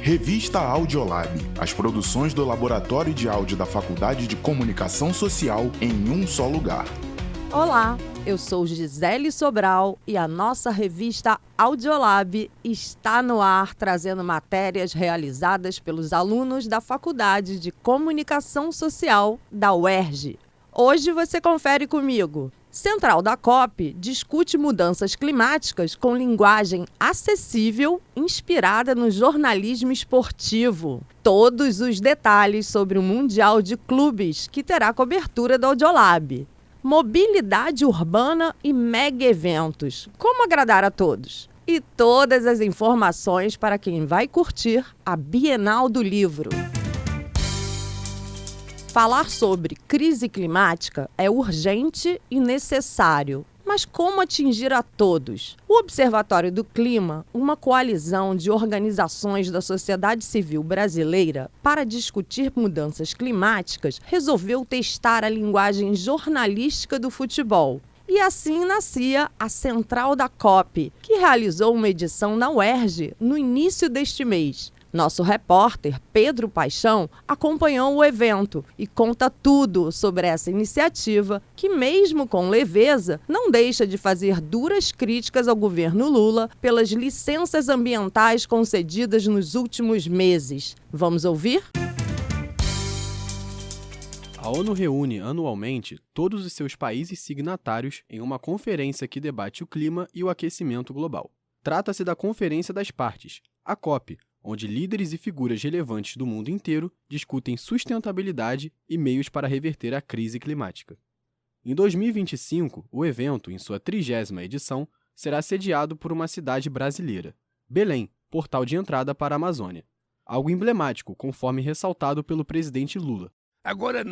Revista Audiolab, as produções do Laboratório de Áudio da Faculdade de Comunicação Social em um só lugar. Olá, eu sou Gisele Sobral e a nossa revista Audiolab está no ar trazendo matérias realizadas pelos alunos da Faculdade de Comunicação Social da UERJ. Hoje você confere comigo. Central da COP discute mudanças climáticas com linguagem acessível, inspirada no jornalismo esportivo. Todos os detalhes sobre o Mundial de Clubes, que terá cobertura do Audiolab. Mobilidade urbana e mega eventos. Como agradar a todos? E todas as informações para quem vai curtir a Bienal do Livro. Falar sobre crise climática é urgente e necessário. Mas como atingir a todos? O Observatório do Clima, uma coalizão de organizações da sociedade civil brasileira para discutir mudanças climáticas, resolveu testar a linguagem jornalística do futebol. E assim nascia a Central da COP, que realizou uma edição na UERJ no início deste mês. Nosso repórter, Pedro Paixão, acompanhou o evento e conta tudo sobre essa iniciativa que, mesmo com leveza, não deixa de fazer duras críticas ao governo Lula pelas licenças ambientais concedidas nos últimos meses. Vamos ouvir? A ONU reúne anualmente todos os seus países signatários em uma conferência que debate o clima e o aquecimento global. Trata-se da Conferência das Partes, a COP, onde líderes e figuras relevantes do mundo inteiro discutem sustentabilidade e meios para reverter a crise climática. Em 2025, o evento, em sua 30ª edição, será sediado por uma cidade brasileira, Belém, portal de entrada para a Amazônia. Algo emblemático, conforme ressaltado pelo presidente Lula. Agora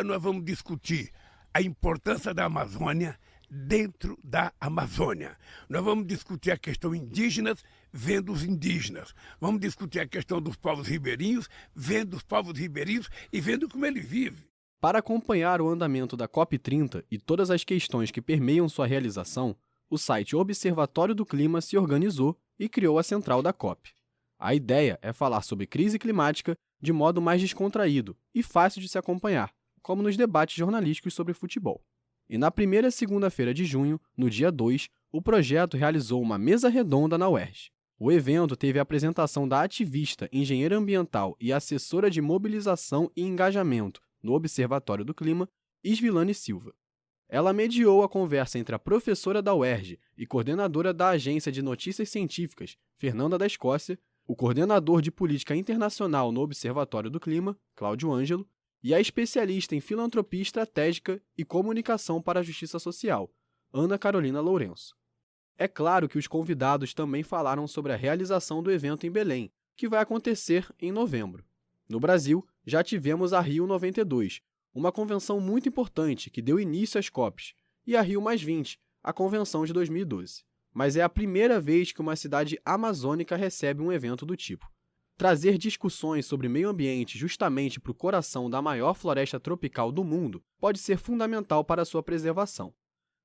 nós vamos discutir a importância da Amazônia dentro da Amazônia. Nós vamos discutir a questão indígenas, vendo os indígenas. Vamos discutir a questão dos povos ribeirinhos, vendo os povos ribeirinhos e vendo como ele vive. Para acompanhar o andamento da COP30 e todas as questões que permeiam sua realização, o site Observatório do Clima se organizou e criou a Central da COP. A ideia é falar sobre crise climática de modo mais descontraído e fácil de se acompanhar, como nos debates jornalísticos sobre futebol. E na primeira segunda-feira de junho, no dia 2, o projeto realizou uma mesa redonda na UERJ. O evento teve a apresentação da ativista, engenheira ambiental e assessora de mobilização e engajamento no Observatório do Clima, Isvilane Silva. Ela mediou a conversa entre a professora da UERJ e coordenadora da Agência de Notícias Científicas, Fernanda da Escócia, o coordenador de política internacional no Observatório do Clima, Cláudio Ângelo, e a especialista em filantropia estratégica e comunicação para a justiça social, Ana Carolina Lourenço. É claro que os convidados também falaram sobre a realização do evento em Belém, que vai acontecer em novembro. No Brasil, já tivemos a Rio 92, uma convenção muito importante que deu início às COPs, e a Rio+20, a convenção de 2012. Mas é a primeira vez que uma cidade amazônica recebe um evento do tipo. Trazer discussões sobre meio ambiente justamente para o coração da maior floresta tropical do mundo pode ser fundamental para a sua preservação.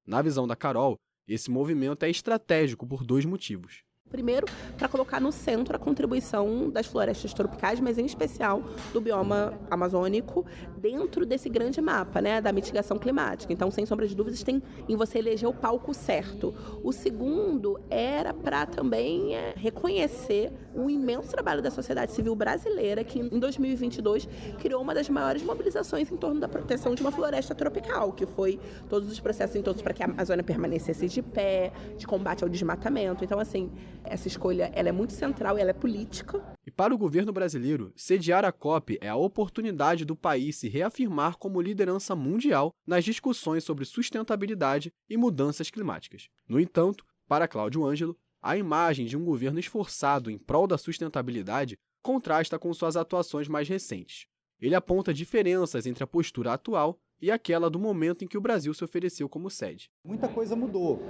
Na visão da Carol, esse movimento é estratégico por 2 motivos. Primeiro, para colocar no centro a contribuição das florestas tropicais, mas em especial do bioma amazônico, dentro desse grande mapa, da mitigação climática. Então, sem sombra de dúvidas, tem em você eleger o palco certo. O segundo era para também reconhecer o imenso trabalho da sociedade civil brasileira, que em 2022 criou uma das maiores mobilizações em torno da proteção de uma floresta tropical, que foi todos os processos em todos para que a Amazônia permanecesse de pé, de combate ao desmatamento. Então, assim, essa escolha ela é muito central e ela é política. E para o governo brasileiro, sediar a COP é a oportunidade do país se reafirmar como liderança mundial nas discussões sobre sustentabilidade e mudanças climáticas. No entanto, para Cláudio Ângelo, a imagem de um governo esforçado em prol da sustentabilidade contrasta com suas atuações mais recentes. Ele aponta diferenças entre a postura atual e aquela do momento em que o Brasil se ofereceu como sede. Muita coisa mudou.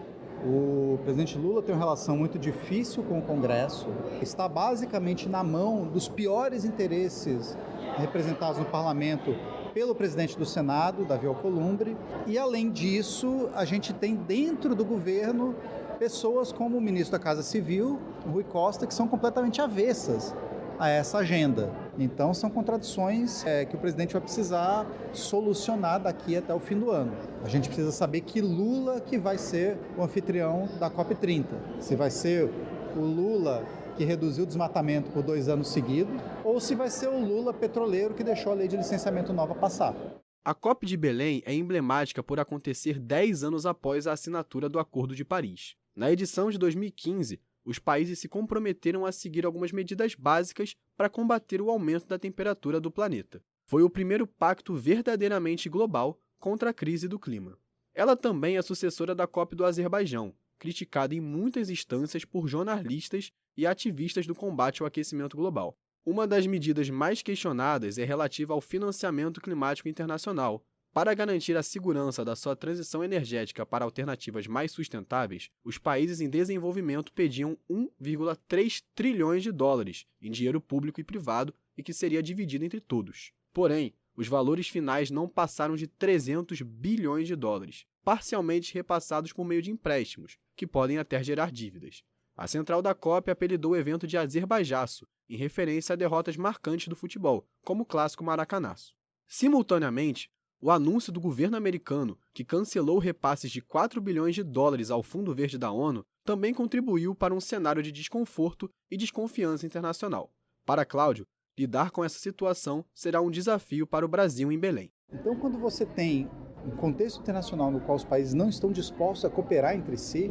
O presidente Lula tem uma relação muito difícil com o Congresso, está basicamente na mão dos piores interesses representados no parlamento pelo presidente do Senado, Davi Alcolumbre, e além disso, a gente tem dentro do governo pessoas como o ministro da Casa Civil, Rui Costa, que são completamente avessas a essa agenda. Então, são contradições que o presidente vai precisar solucionar daqui até o fim do ano. A gente precisa saber que Lula que vai ser o anfitrião da COP30. Se vai ser o Lula que reduziu o desmatamento por 2 anos seguidos, ou se vai ser o Lula petroleiro que deixou a lei de licenciamento nova passar. A COP de Belém é emblemática por acontecer 10 anos após a assinatura do Acordo de Paris. Na edição de 2015, os países se comprometeram a seguir algumas medidas básicas para combater o aumento da temperatura do planeta. Foi o primeiro pacto verdadeiramente global contra a crise do clima. Ela também é sucessora da COP do Azerbaijão, criticada em muitas instâncias por jornalistas e ativistas do combate ao aquecimento global. Uma das medidas mais questionadas é relativa ao financiamento climático internacional. Para garantir a segurança da sua transição energética para alternativas mais sustentáveis, os países em desenvolvimento pediam 1,3 trilhões de dólares em dinheiro público e privado e que seria dividido entre todos. Porém, os valores finais não passaram de 300 bilhões de dólares, parcialmente repassados por meio de empréstimos, que podem até gerar dívidas. A central da COP apelidou o evento de Azerbaijão, em referência a derrotas marcantes do futebol, como o clássico Maracanaço. Simultaneamente, o anúncio do governo americano, que cancelou repasses de 4 bilhões de dólares ao Fundo Verde da ONU, também contribuiu para um cenário de desconforto e desconfiança internacional. Para Cláudio, lidar com essa situação será um desafio para o Brasil em Belém. Então, quando você tem um contexto internacional no qual os países não estão dispostos a cooperar entre si,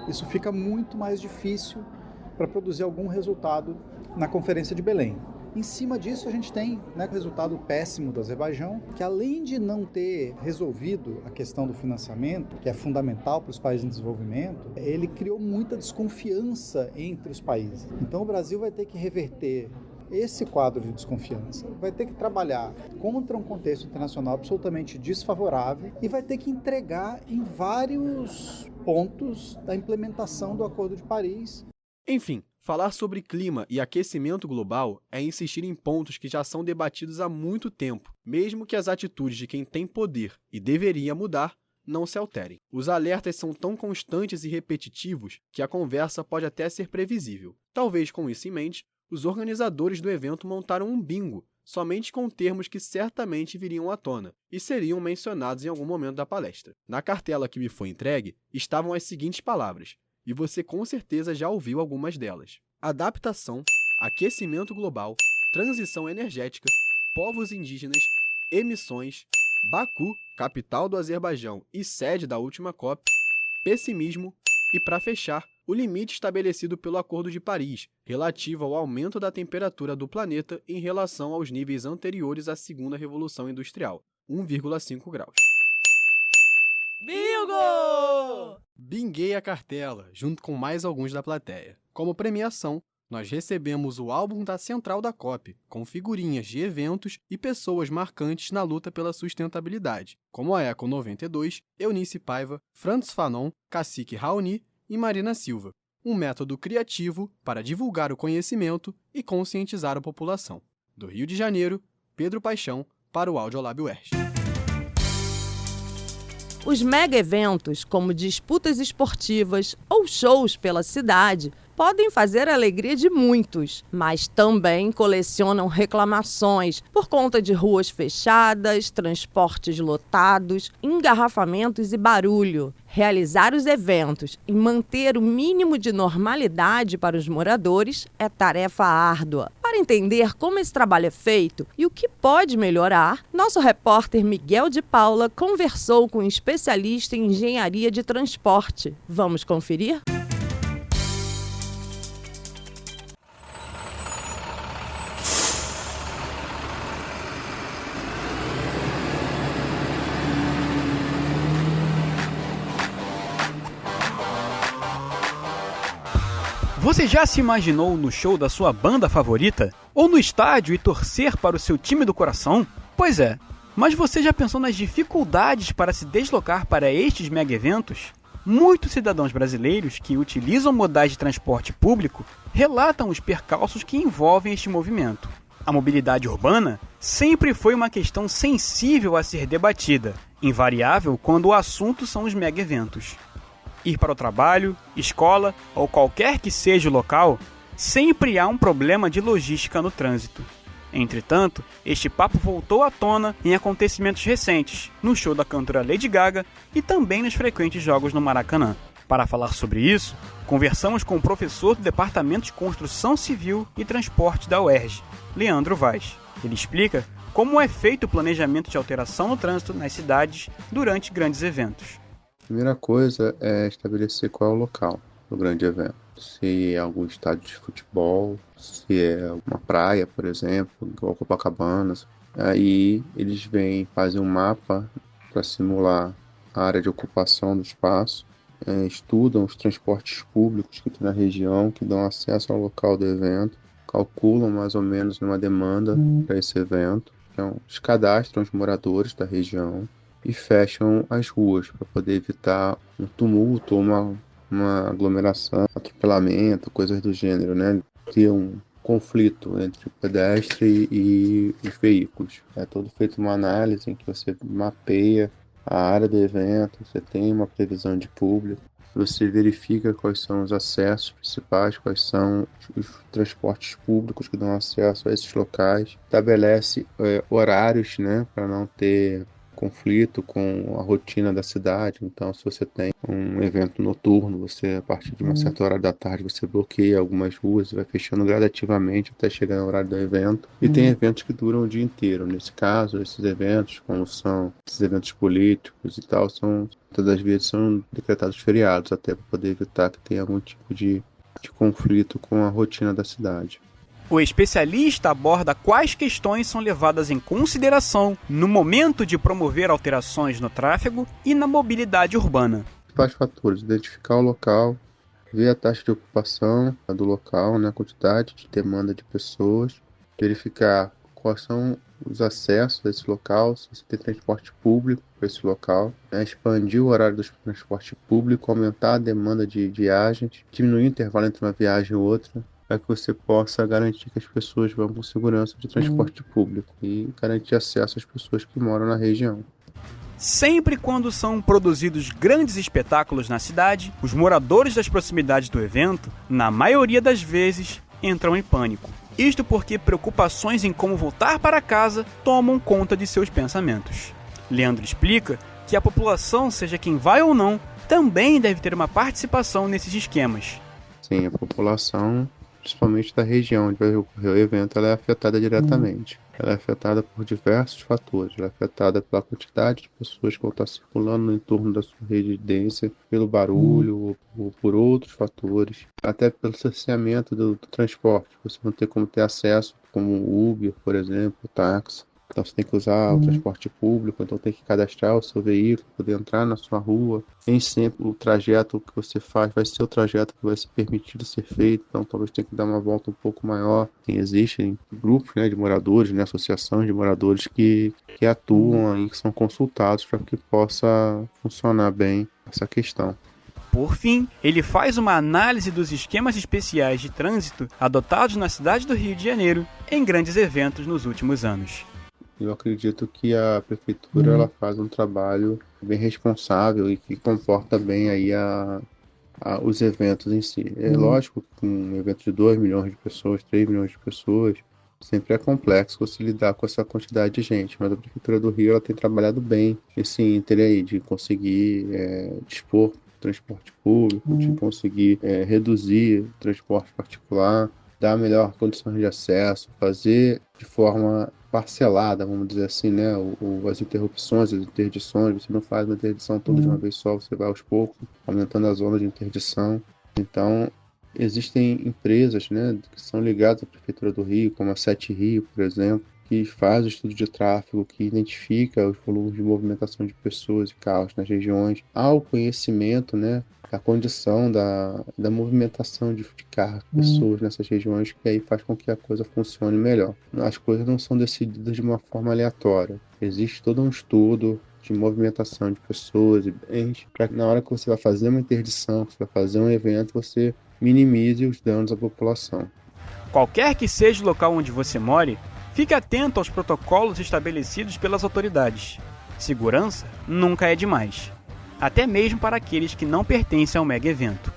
isso fica muito mais difícil para produzir algum resultado na Conferência de Belém. Em cima disso, a gente tem o resultado péssimo do Azerbaijão, que além de não ter resolvido a questão do financiamento, que é fundamental para os países em desenvolvimento, ele criou muita desconfiança entre os países. Então o Brasil vai ter que reverter esse quadro de desconfiança, vai ter que trabalhar contra um contexto internacional absolutamente desfavorável e vai ter que entregar em vários pontos da implementação do Acordo de Paris. Enfim, falar sobre clima e aquecimento global é insistir em pontos que já são debatidos há muito tempo, mesmo que as atitudes de quem tem poder e deveria mudar não se alterem. Os alertas são tão constantes e repetitivos que a conversa pode até ser previsível. Talvez com isso em mente, os organizadores do evento montaram um bingo, somente com termos que certamente viriam à tona e seriam mencionados em algum momento da palestra. Na cartela que me foi entregue estavam as seguintes palavras, e você com certeza já ouviu algumas delas: adaptação, aquecimento global, transição energética, povos indígenas, emissões, Baku, capital do Azerbaijão e sede da última COP, pessimismo e, para fechar, o limite estabelecido pelo Acordo de Paris, relativo ao aumento da temperatura do planeta em relação aos níveis anteriores à Segunda Revolução Industrial, 1,5 graus. Bingo! Binguei a cartela, junto com mais alguns da plateia. Como premiação, nós recebemos o álbum da Central da COP, com figurinhas de eventos e pessoas marcantes na luta pela sustentabilidade, como a Eco 92, Eunice Paiva, Frantz Fanon, Cacique Raoni e Marina Silva. Um método criativo para divulgar o conhecimento e conscientizar a população. Do Rio de Janeiro, Pedro Paixão, para o Audiolab UERJ. Os mega-eventos, como disputas esportivas ou shows pela cidade, podem fazer a alegria de muitos, mas também colecionam reclamações por conta de ruas fechadas, transportes lotados, engarrafamentos e barulho. Realizar os eventos e manter o mínimo de normalidade para os moradores é tarefa árdua. Para entender como esse trabalho é feito e o que pode melhorar, nosso repórter Miguel de Paula conversou com um especialista em engenharia de transporte. Vamos conferir? Você já se imaginou no show da sua banda favorita? Ou no estádio e torcer para o seu time do coração? Pois é, mas você já pensou nas dificuldades para se deslocar para estes mega-eventos? Muitos cidadãos brasileiros que utilizam modais de transporte público relatam os percalços que envolvem este movimento. A mobilidade urbana sempre foi uma questão sensível a ser debatida, invariável quando o assunto são os mega-eventos. Ir para o trabalho, escola ou qualquer que seja o local sempre há um problema de logística no trânsito. Entretanto, este papo voltou à tona em acontecimentos recentes, no show da cantora Lady Gaga e também nos frequentes jogos no Maracanã. Para falar sobre isso, conversamos com o professor do Departamento de Construção Civil e Transporte da UERJ, Leandro Vaz. Ele explica como é feito o planejamento de alteração no trânsito nas cidades durante grandes eventos. A primeira coisa é estabelecer qual é o local do grande evento. Se é algum estádio de futebol, se é uma praia, por exemplo, igual Copacabana. Aí eles fazem um mapa para simular a área de ocupação do espaço, estudam os transportes públicos que tem na região, que dão acesso ao local do evento, calculam mais ou menos uma demanda para esse evento, então eles cadastram os moradores da região e fecham as ruas para poder evitar um tumulto ou uma aglomeração, atropelamento, coisas do gênero, né? Ter um conflito entre o pedestre e os veículos. É todo feito uma análise em que você mapeia a área do evento, você tem uma previsão de público, você verifica quais são os acessos principais, quais são os transportes públicos que dão acesso a esses locais, estabelece horários, né, para não ter conflito com a rotina da cidade. Então, se você tem um evento noturno, você, a partir de uma certa hora da tarde, você bloqueia algumas ruas e vai fechando gradativamente até chegar no horário do evento. E tem eventos que duram o dia inteiro. Nesse caso, esses eventos, como são esses eventos políticos e tal, todas as vezes são decretados feriados, até para poder evitar que tenha algum tipo de conflito com a rotina da cidade. O especialista aborda quais questões são levadas em consideração no momento de promover alterações no tráfego e na mobilidade urbana. Principais fatores: identificar o local, ver a taxa de ocupação do local, né, a quantidade de demanda de pessoas, verificar quais são os acessos a esse local, se você tem transporte público para esse local, né, expandir o horário do transporte público, aumentar a demanda de viagens, diminuir o intervalo entre uma viagem e outra, para que você possa garantir que as pessoas vão com segurança de transporte público e garantir acesso às pessoas que moram na região. Sempre quando são produzidos grandes espetáculos na cidade, os moradores das proximidades do evento, na maioria das vezes, entram em pânico. Isto porque preocupações em como voltar para casa tomam conta de seus pensamentos. Leandro explica que a população, seja quem vai ou não, também deve ter uma participação nesses esquemas. Sim, a população, principalmente da região onde vai ocorrer o evento, ela é afetada diretamente. Ela é afetada por diversos fatores. Ela é afetada pela quantidade de pessoas que vão estar circulando no entorno da sua residência, pelo barulho ou por outros fatores, até pelo cerceamento do transporte. Você não tem como ter acesso, como o Uber, por exemplo, o táxi. Então você tem que usar o transporte público, então tem que cadastrar o seu veículo, poder entrar na sua rua. Nem sempre o trajeto que você faz vai ser o trajeto que vai ser permitido ser feito, então talvez tenha que dar uma volta um pouco maior. Existem grupos, né, de moradores, né, associações de moradores que atuam e que são consultados para que possa funcionar bem essa questão. Por fim, ele faz uma análise dos esquemas especiais de trânsito adotados na cidade do Rio de Janeiro em grandes eventos nos últimos anos. Eu acredito que a prefeitura ela faz um trabalho bem responsável e que comporta bem aí os eventos em si. É lógico que um evento de 2 milhões de pessoas, 3 milhões de pessoas, sempre é complexo você lidar com essa quantidade de gente, mas a Prefeitura do Rio ela tem trabalhado bem esse ínter aí de conseguir dispor do transporte público, de conseguir reduzir o transporte particular, dar melhor condições de acesso, fazer de forma parcelada, vamos dizer assim, né? As interrupções, as interdições, você não faz uma interdição toda de uma vez só, você vai aos poucos, aumentando a zona de interdição. Então, existem empresas, né, que são ligadas à Prefeitura do Rio, como a Sete Rio, por exemplo, que faz o estudo de tráfego, que identifica os volumes de movimentação de pessoas e carros nas regiões, há o conhecimento, né, da condição da movimentação de carros, pessoas nessas regiões, que aí faz com que a coisa funcione melhor. As coisas não são decididas de uma forma aleatória. Existe todo um estudo de movimentação de pessoas e bens, para que na hora que você vai fazer uma interdição, que você vai fazer um evento, você minimize os danos à população. Qualquer que seja o local onde você more, fique atento aos protocolos estabelecidos pelas autoridades. Segurança nunca é demais, até mesmo para aqueles que não pertencem ao mega evento.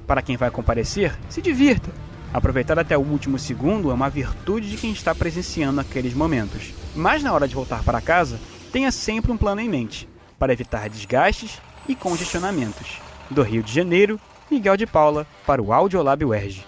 Para quem vai comparecer, se divirta. Aproveitar até o último segundo é uma virtude de quem está presenciando aqueles momentos. Mas na hora de voltar para casa, tenha sempre um plano em mente, para evitar desgastes e congestionamentos. Do Rio de Janeiro, Miguel de Paula, para o Audiolab UERJ.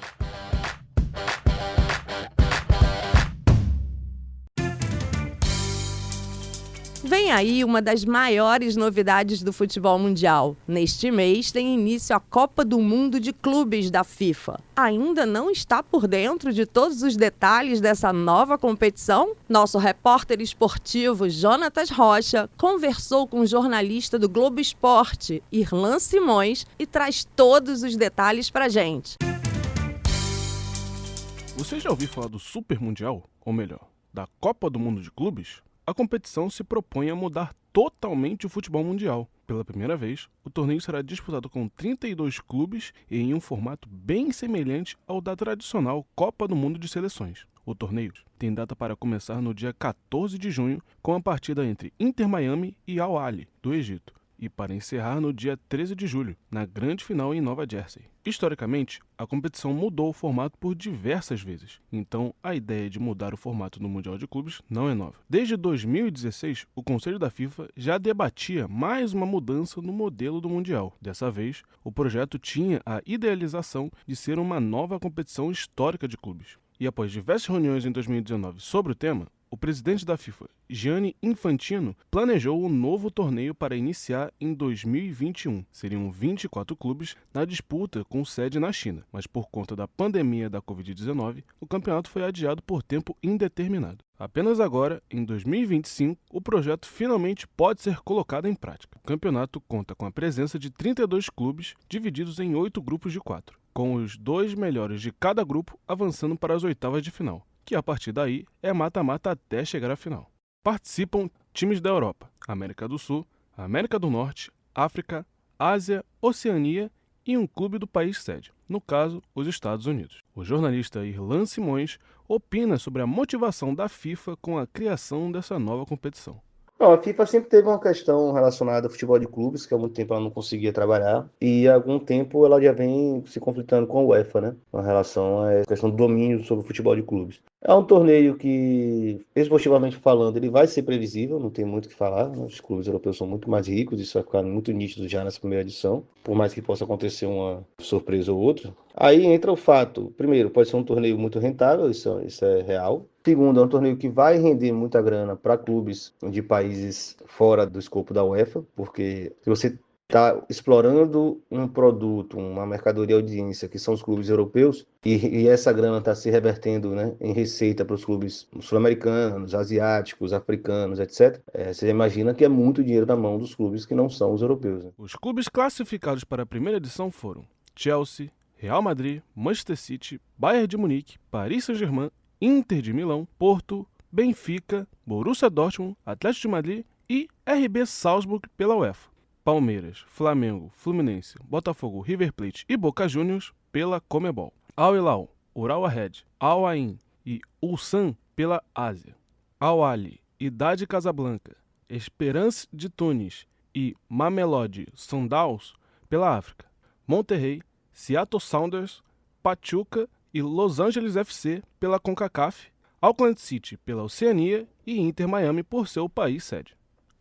Vem aí uma das maiores novidades do futebol mundial. Neste mês tem início a Copa do Mundo de Clubes da FIFA. Ainda não está por dentro de todos os detalhes dessa nova competição? Nosso repórter esportivo Jonatas Rocha conversou com o jornalista do Globo Esporte, Irlan Simões, e traz todos os detalhes pra gente. Você já ouviu falar do Super Mundial? Ou melhor, da Copa do Mundo de Clubes? A competição se propõe a mudar totalmente o futebol mundial. Pela primeira vez, o torneio será disputado com 32 clubes e em um formato bem semelhante ao da tradicional Copa do Mundo de Seleções. O torneio tem data para começar no dia 14 de junho, com a partida entre Inter Miami e Al Ahly, do Egito, e para encerrar no dia 13 de julho, na grande final em Nova Jersey. Historicamente, a competição mudou o formato por diversas vezes, então a ideia de mudar o formato no Mundial de Clubes não é nova. Desde 2016, o Conselho da FIFA já debatia mais uma mudança no modelo do Mundial. Dessa vez, o projeto tinha a idealização de ser uma nova competição histórica de clubes. E após diversas reuniões em 2019 sobre o tema, o presidente da FIFA, Gianni Infantino, planejou um novo torneio para iniciar em 2021. Seriam 24 clubes na disputa com sede na China, mas por conta da pandemia da Covid-19, o campeonato foi adiado por tempo indeterminado. Apenas agora, em 2025, o projeto finalmente pode ser colocado em prática. O campeonato conta com a presença de 32 clubes, divididos em 8 grupos de 4, com os 2 melhores de cada grupo avançando para as oitavas de final, que a partir daí é mata-mata até chegar à final. Participam times da Europa, América do Sul, América do Norte, África, Ásia, Oceania e um clube do país sede, no caso, os Estados Unidos. O jornalista Irlan Simões opina sobre a motivação da FIFA com a criação dessa nova competição. Não, a FIFA sempre teve uma questão relacionada ao futebol de clubes, que há muito tempo ela não conseguia trabalhar, e há algum tempo ela já vem se conflitando com a UEFA, né, com relação à questão do domínio sobre o futebol de clubes. É um torneio que, esportivamente falando, ele vai ser previsível, não tem muito o que falar, né? Os clubes europeus são muito mais ricos, isso vai ficar muito nítido já nessa primeira edição, por mais que possa acontecer uma surpresa ou outra. Aí entra o fato, primeiro, pode ser um torneio muito rentável, isso é real. Segundo, é um torneio que vai render muita grana para clubes de países fora do escopo da UEFA, porque se você está explorando um produto, uma mercadoria de audiência, que são os clubes europeus, e essa grana está se revertendo, né, em receita para os clubes sul-americanos, asiáticos, africanos, etc., você imagina que é muito dinheiro na mão dos clubes que não são os europeus, né? Os clubes classificados para a primeira edição foram Chelsea, Real Madrid, Manchester City, Bayern de Munique, Paris Saint-Germain, Inter de Milão, Porto, Benfica, Borussia Dortmund, Atlético de Madrid e RB Salzburg pela UEFA. Palmeiras, Flamengo, Fluminense, Botafogo, River Plate e Boca Juniors pela Conmebol. Al Hilal, Ural Red, Al Ain e Ulsan pela Ásia. Al Ahly, Idade Casablanca, Esperance de Tunis e Mamelodi Sundowns pela África. Monterrey, Seattle Sounders, Pachuca e Los Angeles FC pela CONCACAF, Auckland City pela Oceania e Inter Miami por seu país sede.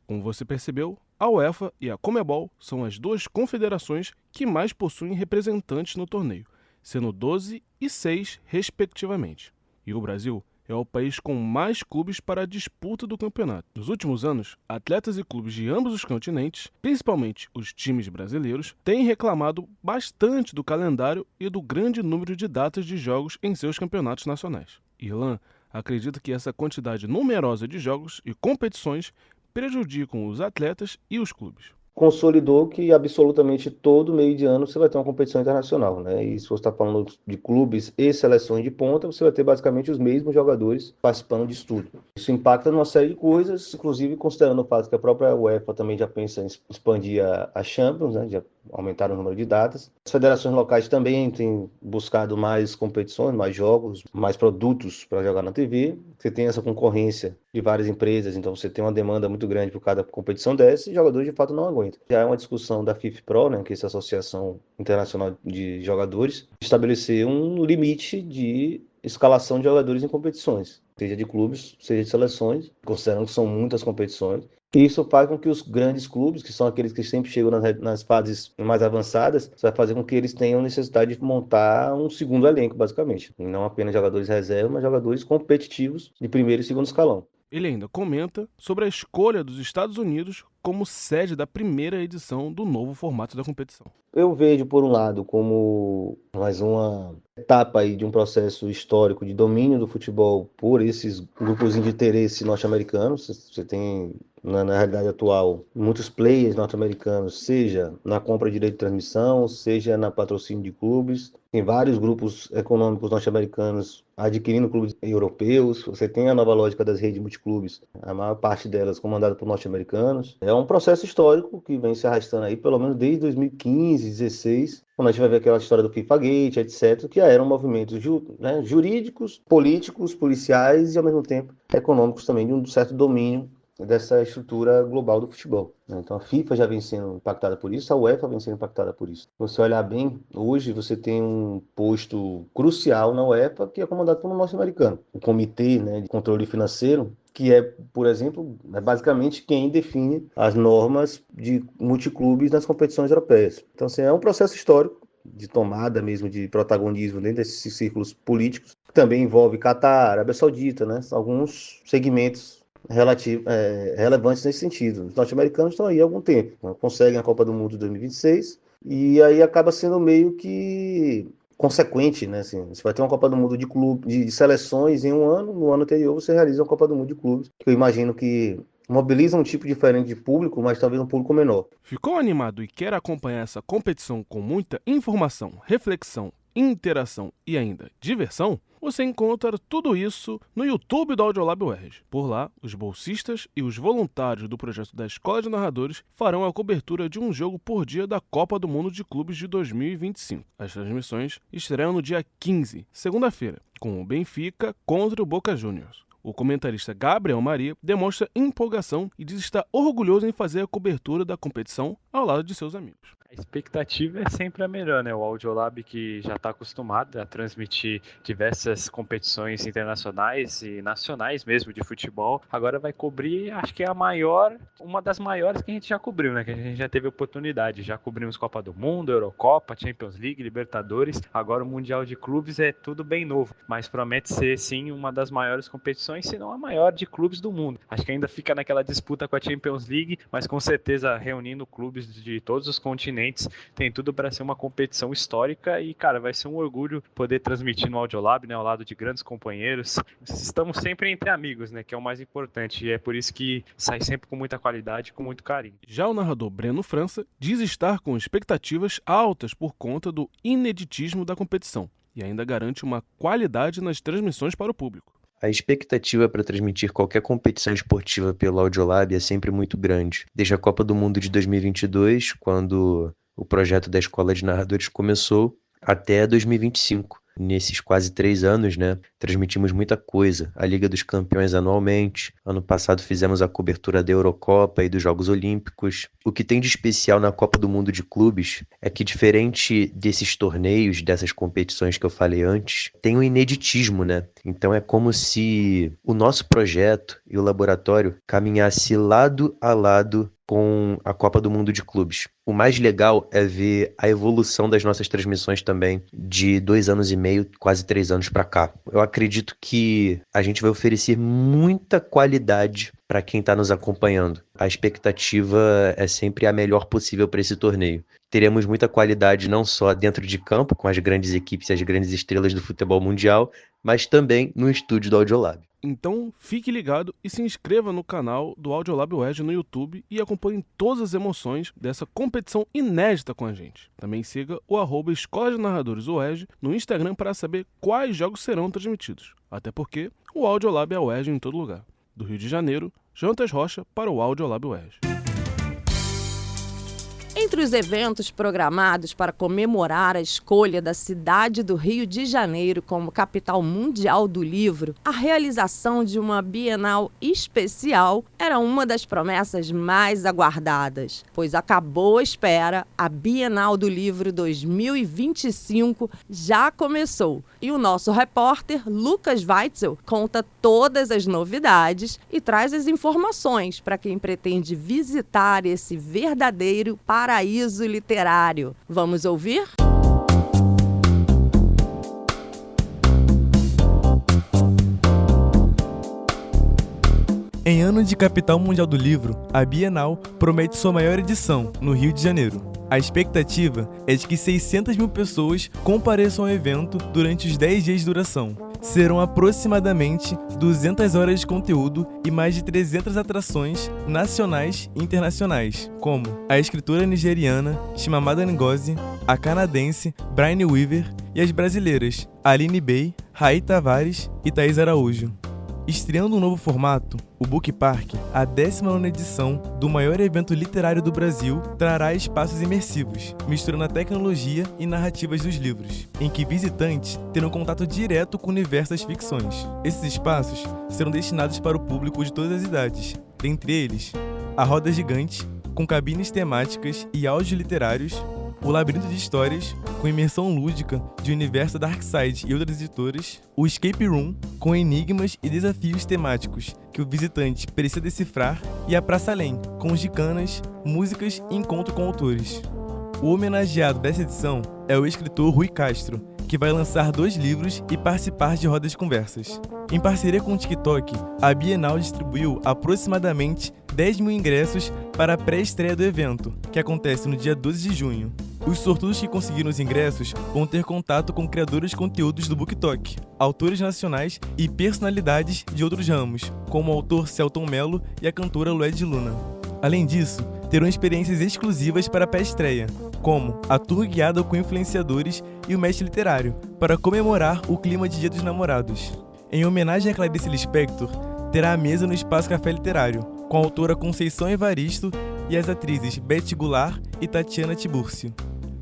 Como você percebeu, a UEFA e a Conmebol são as duas confederações que mais possuem representantes no torneio, sendo 12 e 6 respectivamente. E o Brasil é o país com mais clubes para a disputa do campeonato. Nos últimos anos, atletas e clubes de ambos os continentes, principalmente os times brasileiros, têm reclamado bastante do calendário e do grande número de datas de jogos em seus campeonatos nacionais. Irlan acredita que essa quantidade numerosa de jogos e competições prejudicam os atletas e os clubes. Consolidou que absolutamente todo meio de ano você vai ter uma competição internacional, né? E se você está falando de clubes e seleções de ponta, você vai ter basicamente os mesmos jogadores participando disso tudo. Isso impacta numa série de coisas, inclusive considerando o fato que a própria UEFA também já pensa em expandir a Champions, né? Já aumentaram o número de datas. As federações locais também têm buscado mais competições, mais jogos, mais produtos para jogar na TV. Você tem essa concorrência de várias empresas, então você tem uma demanda muito grande por cada competição dessa e jogadores de fato não aguentam. Já é uma discussão da FIFPro, né, que é essa Associação Internacional de Jogadores, estabelecer um limite de escalação de jogadores em competições, seja de clubes, seja de seleções, considerando que são muitas competições. E isso faz com que os grandes clubes, que são aqueles que sempre chegam nas fases mais avançadas, vai fazer com que eles tenham necessidade de montar um segundo elenco, basicamente. E não apenas jogadores reserva, mas jogadores competitivos de primeiro e segundo escalão. Ele ainda comenta sobre a escolha dos Estados Unidos como sede da primeira edição do novo formato da competição. Eu vejo, por um lado, como mais uma etapa aí de um processo histórico de domínio do futebol por esses grupos de interesse norte-americanos. Você tem, na realidade atual, muitos players norte-americanos, seja na compra de direito de transmissão, seja na patrocínio de clubes. Tem vários grupos econômicos norte-americanos adquirindo clubes europeus. Você tem a nova lógica das redes multiclubes, a maior parte delas comandada por norte-americanos. É um processo histórico que vem se arrastando aí, pelo menos desde 2015, 2016, quando a gente vai ver aquela história do FIFA-Gate, etc., que eram movimentos jurídicos, políticos, policiais e, ao mesmo tempo, econômicos também, de um certo domínio dessa estrutura global do futebol. Então a FIFA já vem sendo impactada por isso, a UEFA vem sendo impactada por isso. Se você olhar bem, hoje você tem um posto crucial na UEFA que é comandado por um norte-americano. O Comitê, de Controle Financeiro, que é, por exemplo, basicamente quem define as normas de multiclubes nas competições europeias. Então, assim, é um processo histórico de tomada mesmo de protagonismo dentro desses círculos políticos, que também envolve Catar, Arábia Saudita, alguns segmentos relevantes nesse sentido. Os norte-americanos estão aí há algum tempo, conseguem a Copa do Mundo de 2026 e aí acaba sendo meio que consequente, assim, você vai ter uma Copa do Mundo de seleções em um ano, no ano anterior você realiza uma Copa do Mundo de clubes, que eu imagino que mobiliza um tipo diferente de público, mas talvez um público menor. Ficou animado e quer acompanhar essa competição com muita informação, reflexão, interação e ainda diversão? Você encontra tudo isso no YouTube do Audiolab UERJ. Por lá, os bolsistas e os voluntários do projeto da Escola de Narradores farão a cobertura de um jogo por dia da Copa do Mundo de Clubes de 2025. As transmissões estreiam no dia 15, segunda-feira, com o Benfica contra o Boca Juniors. O comentarista Gabriel Maria demonstra empolgação e diz estar orgulhoso em fazer a cobertura da competição ao lado de seus amigos. A expectativa é sempre a melhor, né? O Audiolab, que já está acostumado a transmitir diversas competições internacionais e nacionais mesmo de futebol, agora vai cobrir, acho que é uma das maiores que a gente já cobriu, né? Que a gente já teve oportunidade. Já cobrimos Copa do Mundo, Eurocopa, Champions League, Libertadores. Agora o Mundial de Clubes é tudo bem novo, mas promete ser, sim, uma das maiores competições, se não a maior de clubes do mundo. Acho que ainda fica naquela disputa com a Champions League, mas com certeza reunindo clubes de todos os continentes, tem tudo para ser uma competição histórica e, cara, vai ser um orgulho poder transmitir no Audiolab, né, ao lado de grandes companheiros. Estamos sempre entre amigos, né, que é o mais importante, e é por isso que sai sempre com muita qualidade e com muito carinho. Já o narrador Breno França diz estar com expectativas altas por conta do ineditismo da competição e ainda garante uma qualidade nas transmissões para o público. A expectativa para transmitir qualquer competição esportiva pelo Audiolab é sempre muito grande. Desde a Copa do Mundo de 2022, quando o projeto da Escola de Narradores começou, até 2025. Nesses quase 3 anos, transmitimos muita coisa. A Liga dos Campeões anualmente. Ano passado fizemos a cobertura da Eurocopa e dos Jogos Olímpicos. O que tem de especial na Copa do Mundo de Clubes é que, diferente desses torneios, dessas competições que eu falei antes, tem um ineditismo, Então é como se o nosso projeto e o laboratório caminhasse lado a lado com a Copa do Mundo de Clubes. O mais legal é ver a evolução das nossas transmissões também, de 2 anos e meio, quase 3 anos para cá. Eu acredito que a gente vai oferecer muita qualidade para quem está nos acompanhando. A expectativa é sempre a melhor possível para esse torneio. Teremos muita qualidade não só dentro de campo, com as grandes equipes e as grandes estrelas do futebol mundial, mas também no estúdio do Audiolab. Então, fique ligado e se inscreva no canal do Audiolab UERJ no YouTube e acompanhe todas as emoções dessa competição inédita com a gente. Também siga o @Escola de Narradores UERJ no Instagram para saber quais jogos serão transmitidos. Até porque o Audiolab é UERJ em todo lugar. Do Rio de Janeiro, Jonatas Rocha para o Audiolab UERJ. Em Entre os eventos programados para comemorar a escolha da cidade do Rio de Janeiro como capital mundial do livro, a realização de uma Bienal especial era uma das promessas mais aguardadas, pois acabou a espera, a Bienal do Livro 2025 já começou. E o nosso repórter Lucas Weitzel conta todas as novidades e traz as informações para quem pretende visitar esse verdadeiro paraíso literário. Vamos ouvir? Em ano de capital mundial do livro, a Bienal promete sua maior edição, no Rio de Janeiro. A expectativa é de que 600 mil pessoas compareçam ao evento durante os 10 dias de duração. Serão aproximadamente 200 horas de conteúdo e mais de 300 atrações nacionais e internacionais, como a escritora nigeriana Chimamanda Ngozi, a canadense Bryony Weaver e as brasileiras Aline Bey, Raí Tavares e Thaís Araújo. Estreando um novo formato, o Book Park, a 19ª edição do maior evento literário do Brasil, trará espaços imersivos, misturando a tecnologia e narrativas dos livros, em que visitantes terão contato direto com o universo das ficções. Esses espaços serão destinados para o público de todas as idades, dentre eles, a Roda Gigante, com cabines temáticas e áudios literários, o Labirinto de Histórias, com imersão lúdica de universo Darkside e outras editoras, o Escape Room, com enigmas e desafios temáticos que o visitante precisa decifrar, e a Praça Além, com gicanas, músicas e encontro com autores. O homenageado dessa edição é o escritor Rui Castro, que vai lançar 2 livros e participar de rodas de conversas. Em parceria com o TikTok, a Bienal distribuiu aproximadamente 10 mil ingressos para a pré-estreia do evento, que acontece no dia 12 de junho. Os sortudos que conseguiram os ingressos vão ter contato com criadores de conteúdos do BookTok, autores nacionais e personalidades de outros ramos, como o autor Celton Mello e a cantora Lued Luna. Além disso, terão experiências exclusivas para a pré-estreia, como a tour guiada com influenciadores e o mestre literário, para comemorar o clima de Dia dos Namorados. Em homenagem a Clarice Lispector, terá a mesa no Espaço Café Literário, com a autora Conceição Evaristo e as atrizes Beth Goulart e Tatiana Tibúrcio.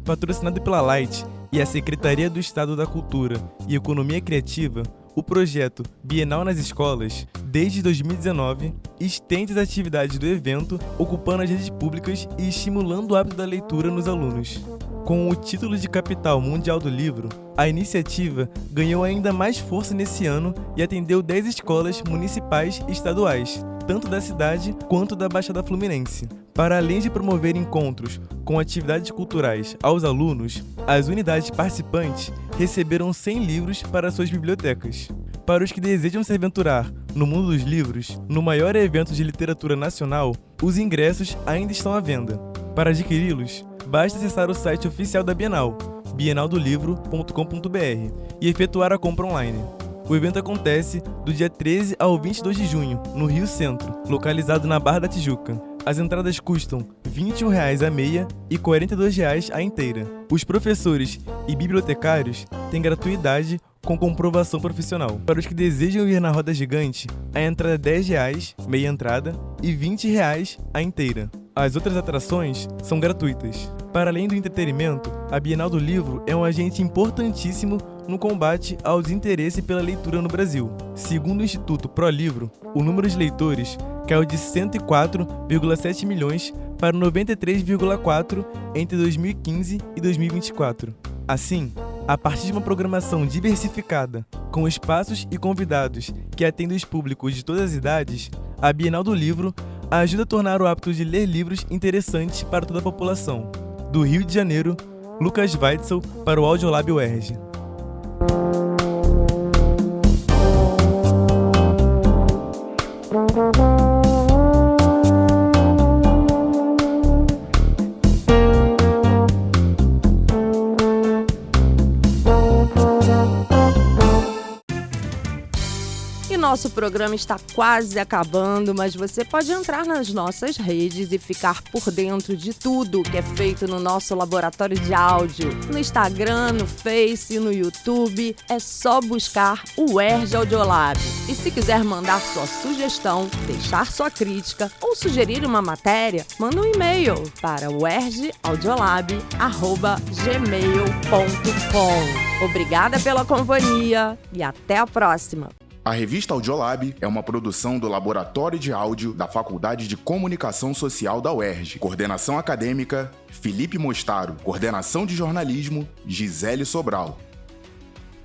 Patrocinado pela Light e a Secretaria do Estado da Cultura e Economia Criativa, o projeto Bienal nas Escolas, desde 2019, estende as atividades do evento, ocupando as redes públicas e estimulando o hábito da leitura nos alunos. Com o título de Capital Mundial do Livro, a iniciativa ganhou ainda mais força nesse ano e atendeu 10 escolas municipais e estaduais, tanto da cidade quanto da Baixada Fluminense. Para além de promover encontros com atividades culturais aos alunos, as unidades participantes receberam 100 livros para suas bibliotecas. Para os que desejam se aventurar no mundo dos livros, no maior evento de literatura nacional, os ingressos ainda estão à venda. Para adquiri-los, basta acessar o site oficial da Bienal, bienaldolivro.com.br, e efetuar a compra online. O evento acontece do dia 13 ao 22 de junho, no Rio Centro, localizado na Barra da Tijuca. As entradas custam R$ 21,00 a meia e R$ 42,00 a inteira. Os professores e bibliotecários têm gratuidade com comprovação profissional. Para os que desejam ir na Roda Gigante, a entrada é R$ 10,00, meia entrada, e R$ 20,00 a inteira. As outras atrações são gratuitas. Para além do entretenimento, a Bienal do Livro é um agente importantíssimo no combate ao desinteresse pela leitura no Brasil. Segundo o Instituto ProLivro, o número de leitores caiu de 104,7 milhões para 93,4 entre 2015 e 2024. Assim, a partir de uma programação diversificada, com espaços e convidados que atendem os públicos de todas as idades, a Bienal do Livro ajuda a tornar o hábito de ler livros interessantes para toda a população. Do Rio de Janeiro, Lucas Weitzel para o Audiolab UERJ. nosso programa está quase acabando, mas você pode entrar nas nossas redes e ficar por dentro de tudo que é feito no nosso laboratório de áudio. No Instagram, no Face, no YouTube, é só buscar o UERJ Audiolab. E se quiser mandar sua sugestão, deixar sua crítica ou sugerir uma matéria, manda um e-mail para uerjaudiolab@gmail.com. Obrigada pela companhia e até a próxima! A revista Audiolab é uma produção do Laboratório de Áudio da Faculdade de Comunicação Social da UERJ. Coordenação acadêmica, Felipe Mostaro. Coordenação de jornalismo, Gisele Sobral.